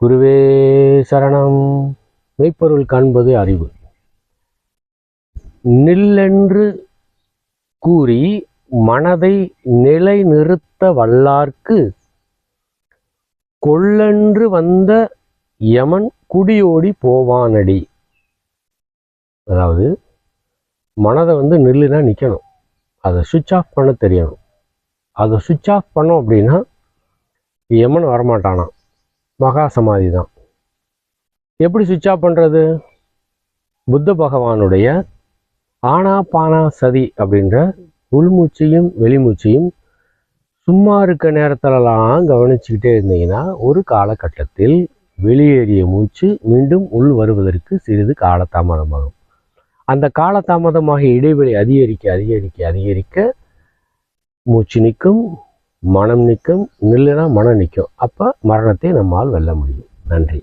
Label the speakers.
Speaker 1: குருவே சரணம். மெய்ப்பொருள் காண்பது அறிவு. நில்லென்று கூறி மனதை நிலைநிறுத்த வல்லார்க்கு கொள்ளென்று வந்த யமன் குடியோடி போவானடி. அதாவது மனதை நில்லுனா நிற்கணும், அதை சுவிட்ச் ஆஃப் பண்ண தெரியணும். அதை சுவிட்ச் ஆஃப் பண்ணோம் அப்படின்னா யமன் வரமாட்டானா, மகா சமாதி தான். எப்படி சுவிட்ச் ஆஃப் பண்ணுறது? புத்த பகவானுடைய ஆனாபானா சதி அப்படின்ற உள்மூச்சையும் வெளிமூச்சையும் சும்மா இருக்க நேரத்திலலாம் கவனிச்சுக்கிட்டே இருந்தீங்கன்னா ஒரு காலகட்டத்தில் வெளியேறிய மூச்சு மீண்டும் உள் வருவதற்கு சிறிது காலதாமதமாகும். அந்த காலதாமதமாக இடைவெளி அதிகரிக்க அதிகரிக்க அதிகரிக்க மூச்சு நிற்கும், மனம் நிற்கும். நில்லுனா மனம் நிற்கும். அப்போ மரணத்தை நம்மால் வெல்ல முடியும். நன்றி.